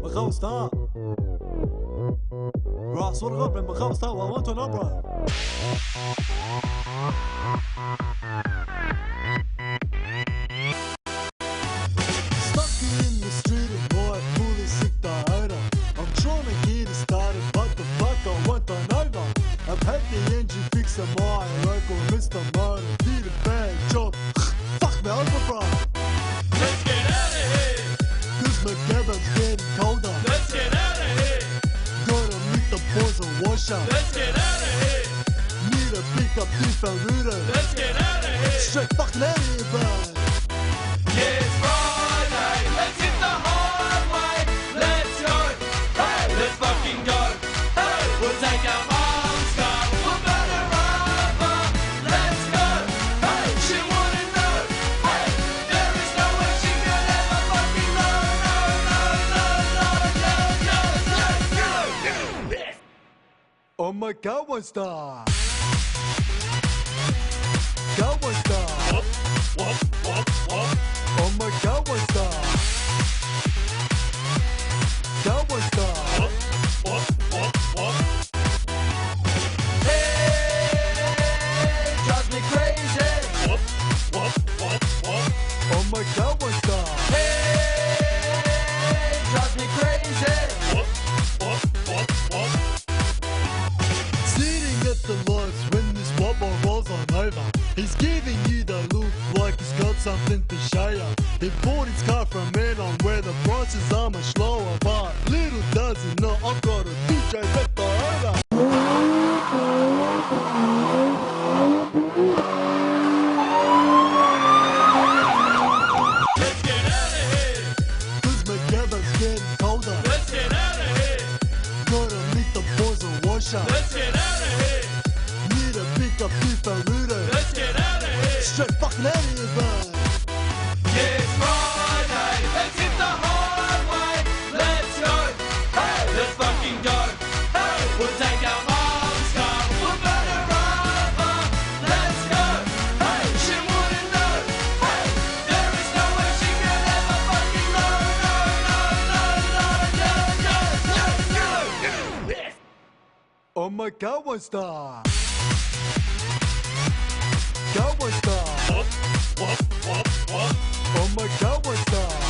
بخوف ستار راح صور غرب بخوف ستار وانتو نبرة Stuck in the street and boy fully sick the odor I'm trying to get it started but the fuck I want on over I've had the engine fixed on my local Mr. Motor did a bad job Fuck me over bro Let's get out of here. Cause my cabin's getting colder Let's get out of here. Gotta meet the boys and wash up Let's get out of here. Need to pick up different route Let's get out of here. Straight fucking out of here bro Yeah, it's Friday. Let's hit the highway. Let's go. Hey, let's fucking go. Hey, we'll take our mom's car. We'll burn her over. Let's go. Hey, she wanna know. Hey, there is no way she could ever fucking know. No. Oh my god, one star God, one star Oh my god, one star God, one star Hey, drives me crazy. Oh my god, one star Hey, drives me crazy. Sitting at the lights when this wobble rolls on over He's giving you the look like he's got something to show ya He bought his car from on where the prices are much lower But little does he know I've got a DJ at the over Let's get out of here. Cause my cabin's getting colder Let's get out of here. Gotta meet the boys and wash up Let's get out of here. Need to pick up different route Let's get out of here. Straight fucking out of here bro Yeah, it's Friday. Let's hit the highway. Let's go. Hey, let's fucking go. Hey, we'll take our mom's car. We'll burn her over. Let's go. Hey, she wanna know. Hey, there is no way she could ever fucking know. Oh my god, one star God, one star Oh my god, one star